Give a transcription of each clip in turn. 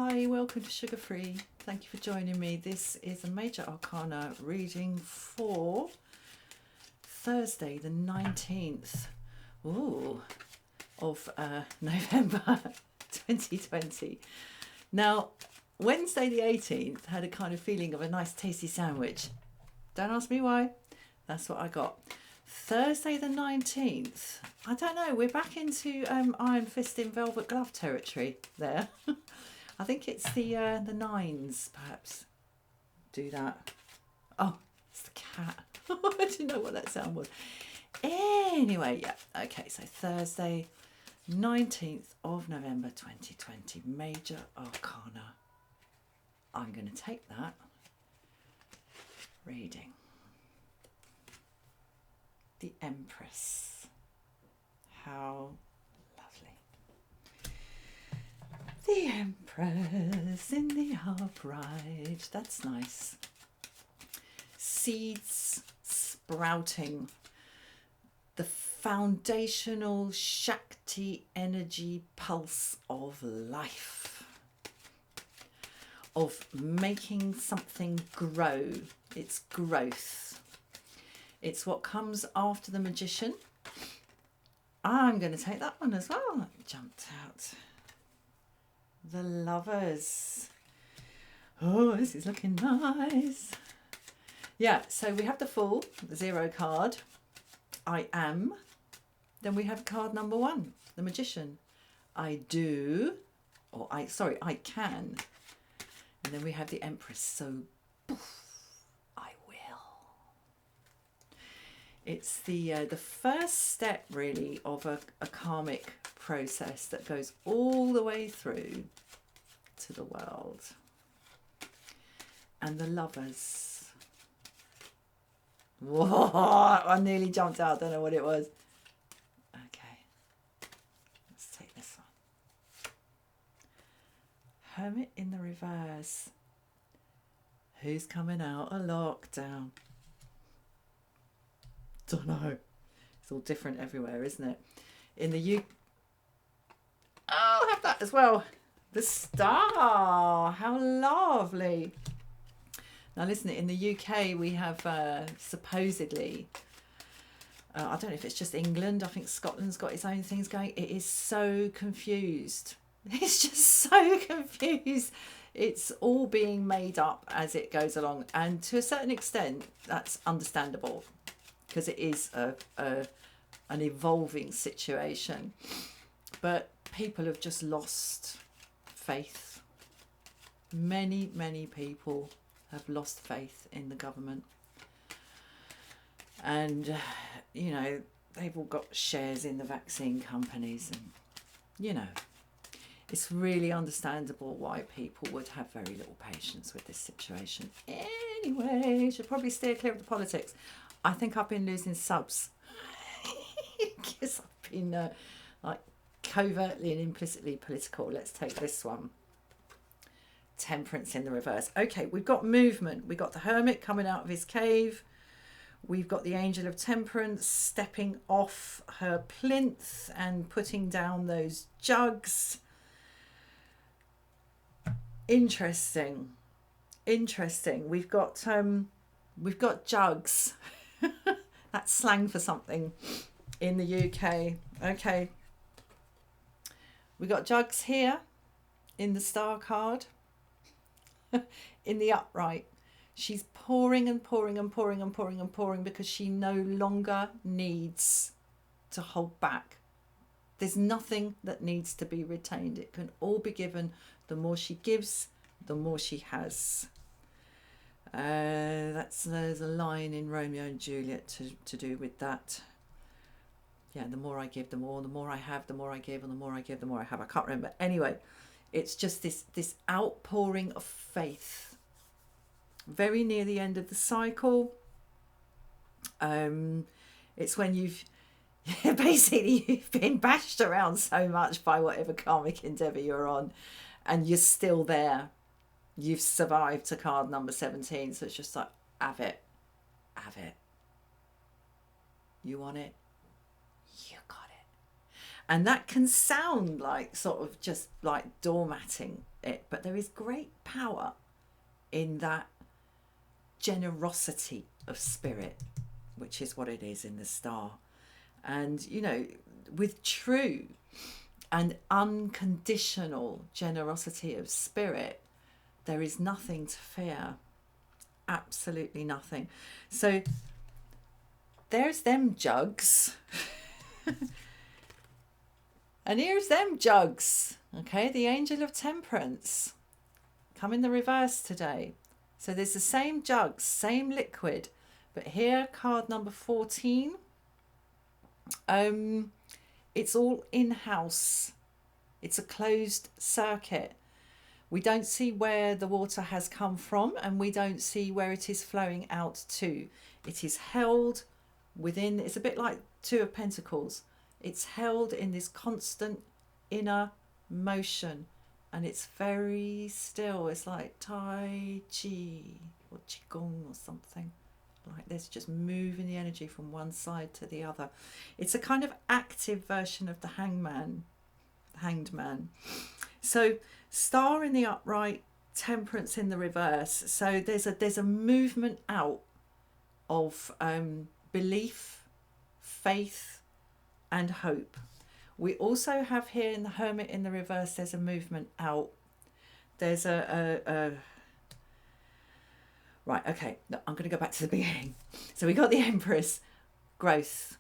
Hi, welcome to Sugar Free. Thank you for joining me. This is a Major Arcana reading for Thursday, the 19th of November 2020. Now, Wednesday the 18th had a kind of feeling of a nice tasty sandwich. Don't ask me why. That's what I got. Thursday the 19th, I don't know, we're back into Iron Fist in Velvet Glove territory there. I think it's the nines, perhaps, do that. Oh, it's the cat. I didn't know what that sound was. Anyway, yeah, okay, so Thursday, 19th of November 2020, Major Arcana. I'm going to take that reading. The Empress. How lovely. The Empress in the upright. That's nice. Seeds sprouting. The foundational Shakti energy pulse of life. Of making something grow. It's growth. It's what comes after the Magician. I'm going to take that one as well. It jumped out. The Lovers. Oh, this is looking nice. Yeah, so we have the Fool, the 0 card. I am. Then we have card number 1, the Magician. I do. I can. And then we have the Empress. So, poof, I will. It's the first step, really, of a karmic process that goes all the way through to the world. And the Lovers. Whoa, I nearly jumped out. I don't know what it was. Okay. Let's take this one. Hermit in the reverse. Who's coming out of lockdown? Don't know. It's all different everywhere, isn't it? In the UK... Oh, I'll have that as well. The Star. How lovely. Now listen, in the UK we have supposedly... I don't know if it's just England. I think Scotland's got its own things going. It is so confused. It's just so confused. It's all being made up as it goes along. And to a certain extent, that's understandable. Because it is an evolving situation. But people have just lost faith. Many, many people have lost faith in the government. And, you know, they've all got shares in the vaccine companies. And, you know, it's really understandable why people would have very little patience with this situation. Anyway, should probably steer clear of the politics. I think I've been losing subs because I've been like covertly and implicitly political. Let's take this one. Temperance in the reverse. Okay, we've got movement. We've got the Hermit coming out of his cave. We've got the Angel of Temperance stepping off her plinth and putting down those jugs. Interesting. We've got jugs. That's slang for something in the UK. Okay. We got jugs here in the Star card. In the upright. She's pouring and pouring and pouring and pouring and pouring because she no longer needs to hold back. There's nothing that needs to be retained. It can all be given. The more she gives, the more she has. There's a line in Romeo and Juliet to do with that. Yeah, the more I give, the more I have, the more I give, and the more I give, the more I have. I can't remember. Anyway, it's just this outpouring of faith. Very near the end of the cycle. It's when you've been bashed around so much by whatever karmic endeavour you're on, and you're still there. You've survived to card number 17, so it's just like, have it. You want it? You got it. And that can sound like sort of just like doormatting it, but there is great power in that generosity of spirit, which is what it is in the star. And, you know, with true and unconditional generosity of spirit, there is nothing to fear. Absolutely nothing. So there's them jugs. And here's them jugs. Okay, the Angel of Temperance. Come in the reverse today. So there's the same jugs, same liquid. But here, card number 14. It's all in-house. It's a closed circuit. We don't see where the water has come from, and we don't see where it is flowing out to. It is held within, it's a bit like Two of Pentacles. It's held in this constant inner motion, and it's very still. It's like Tai Chi or Qigong or something like this, just moving the energy from one side to the other. It's a kind of active version of the Hanged Man. So star in the upright, temperance in the reverse. So there's a movement out of belief, faith, and hope. We also have here in the Hermit in the reverse, there's a movement out. There's right, okay, no, I'm going to go back to the beginning. So we got the Empress, growth,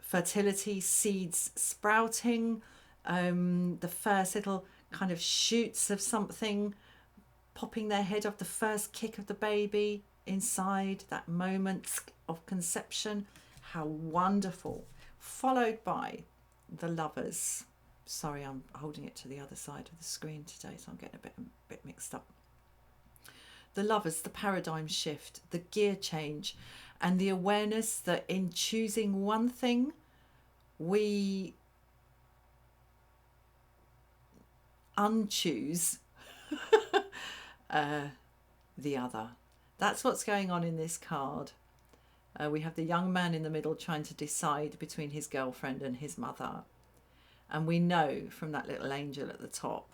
fertility, seeds sprouting, the first little kind of shoots of something popping their head off, the first kick of the baby inside, that moment of conception. How wonderful. Followed by the Lovers. Sorry, I'm holding it to the other side of the screen today, so I'm getting a bit mixed up. The Lovers, the paradigm shift, the gear change, and the awareness that in choosing one thing, we unchoose the other. That's what's going on in this card. We have the young man in the middle trying to decide between his girlfriend and his mother. And we know from that little angel at the top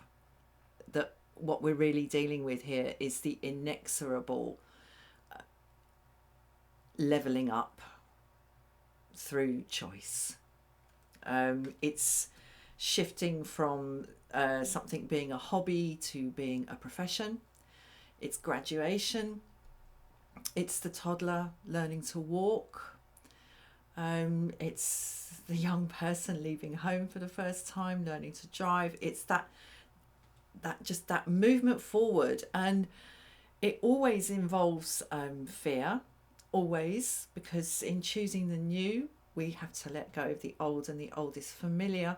that what we're really dealing with here is the inexorable leveling up through choice. It's shifting from something being a hobby to being a profession. It's graduation. It's the toddler learning to walk. It's the young person leaving home for the first time, learning to drive. It's that movement forward, and it always involves fear, always, because in choosing the new, we have to let go of the old, and the old is familiar.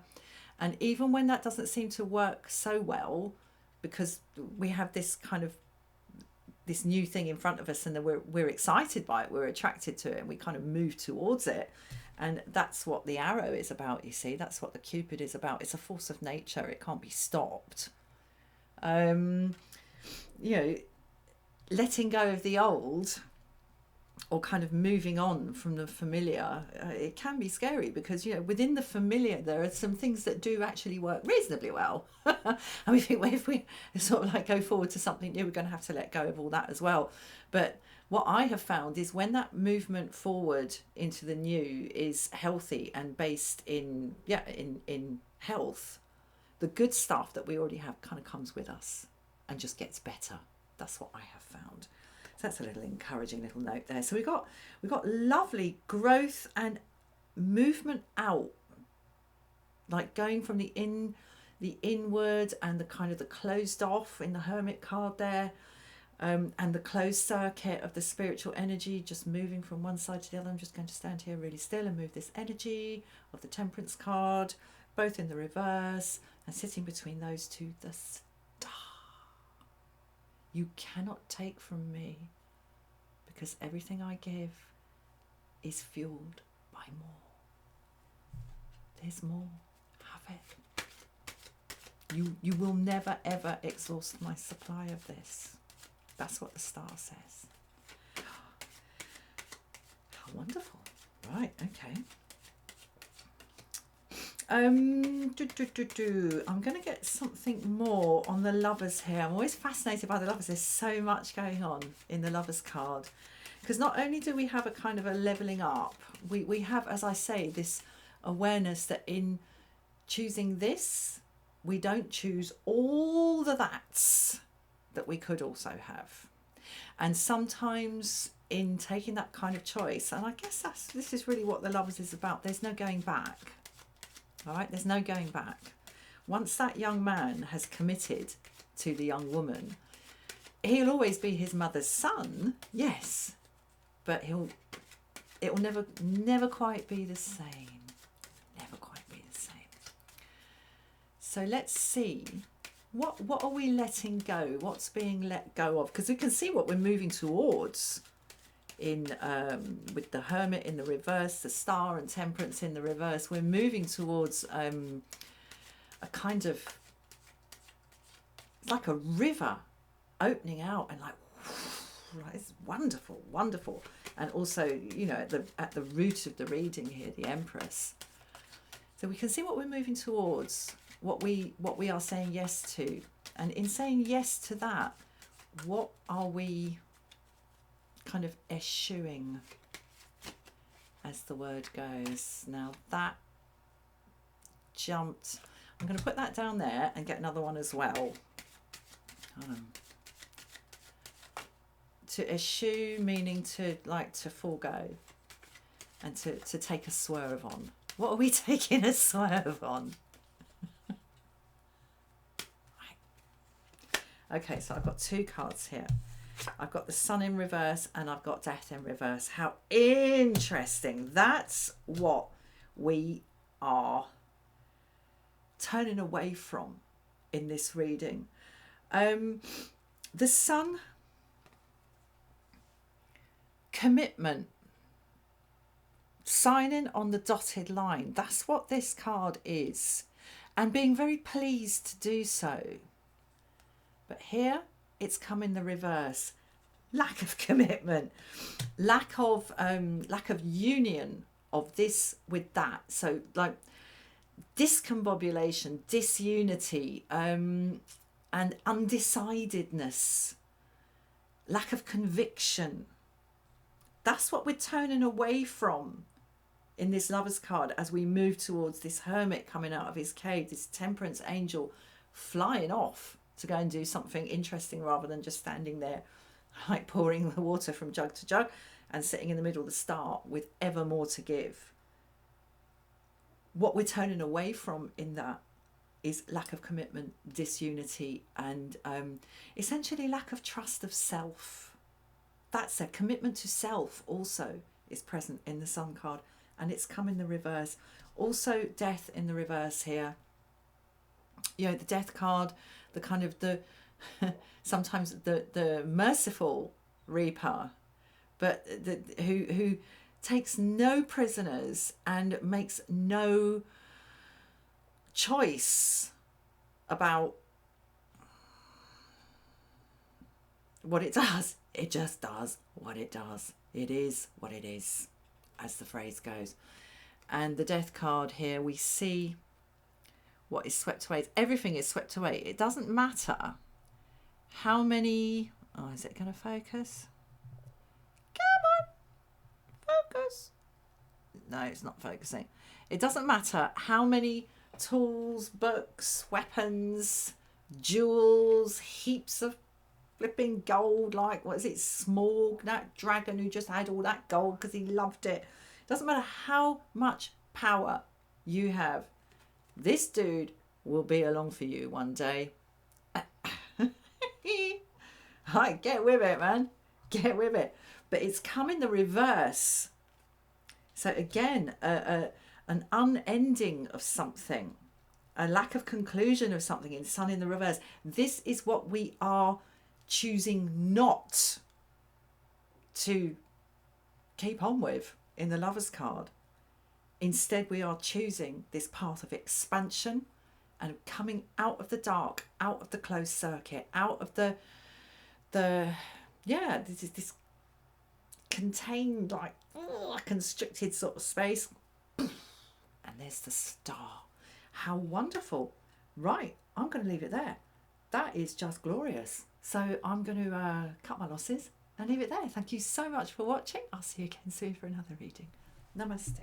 And even when that doesn't seem to work so well, because we have this kind of this new thing in front of us, and then we're excited by it, we're attracted to it, and we kind of move towards it. And that's what the arrow is about, you see. That's what the Cupid is about. It's a force of nature. It can't be stopped. You know, letting go of the old, or kind of moving on from the familiar, it can be scary, because, you know, within the familiar there are some things that do actually work reasonably well. And we think, well, if we sort of like go forward to something new, we're going to have to let go of all that as well. But what I have found is when that movement forward into the new is healthy and based in health, the good stuff that we already have kind of comes with us and just gets better. That's what I have found. So that's a little encouraging little note there. So we got lovely growth and movement out, like going from the inward, and the kind of the closed off in the Hermit card there, and the closed circuit of the spiritual energy, just moving from one side to the other. I'm just going to stand here really still and move this energy of the Temperance card, both in the reverse, and sitting between those two, the star. You cannot take from me, because everything I give is fueled by more. There's more. Have it. You will never ever exhaust my supply of this. That's what the star says. How wonderful. Right, okay. I'm going to get something more on the lovers here. I'm always fascinated by the lovers. There's so much going on in the lovers card. Because not only do we have a kind of a leveling up, we have, as I say, this awareness that in choosing this, we don't choose all the that's that we could also have. And sometimes in taking that kind of choice, and I guess this is really what the lovers is about, there's no going back. All right, there's no going back. Once that young man has committed to the young woman, he'll always be his mother's son, yes, but it will never quite be the same. Never quite be the same. So let's see, what are we letting go? What's being let go of? Because we can see what we're moving towards in with the Hermit in the reverse, the Star and Temperance in the reverse. We're moving towards a kind of, it's like a river opening out and like, it's wonderful, wonderful. And also, you know, at the root of the reading here, the Empress. So we can see what we're moving towards, what we are saying yes to. And in saying yes to that, what are we kind of eschewing, as the word goes? Now that jumped. I'm going to put that down there and get another one as well. To eschew meaning to like to forego, and to take a swerve on. What are we taking a swerve on? Okay, so I've got two cards here. I've got the Sun in reverse and I've got Death in reverse. How interesting. That's what we are turning away from in this reading. The Sun, commitment, signing on the dotted line. That's what this card is. And being very pleased to do so. But here, it's come in the reverse. Lack of commitment, lack of union of this with that. So like discombobulation, disunity, and undecidedness, lack of conviction. That's what we're turning away from in this Lover's card as we move towards this Hermit coming out of his cave, this Temperance angel flying off to go and do something interesting rather than just standing there like pouring the water from jug to jug and sitting in the middle of the Star with ever more to give. What we're turning away from in that is lack of commitment, disunity, and essentially lack of trust of self. That's a commitment to self also is present in the Sun card, and it's come in the reverse. Also Death in the reverse here. You know, the Death card, the kind of the sometimes the merciful reaper, but who takes no prisoners and makes no choice about what it does. It just does what it does. It is what it is, as the phrase goes. And the Death card here, we see what is swept away. Everything is swept away. It doesn't matter how many... Oh, is it going to focus? Come on, focus. No, it's not focusing. It doesn't matter how many tools, books, weapons, jewels, heaps of flipping gold, like, what is it, Smaug, that dragon who just had all that gold because he loved it. It doesn't matter how much power you have. This dude will be along for you one day. Right, get with it, man. Get with it. But it's come in the reverse. So again, an unending of something, a lack of conclusion of something in Sun in the reverse. This is what we are choosing not to keep on with in the Lover's card. Instead, we are choosing this path of expansion and coming out of the dark, out of the closed circuit, out of the this contained, like, constricted sort of space. And there's the Star. How wonderful. Right, I'm going to leave it there. That is just glorious. So I'm going to cut my losses and leave it there. Thank you so much for watching. I'll see you again soon for another reading. Namaste.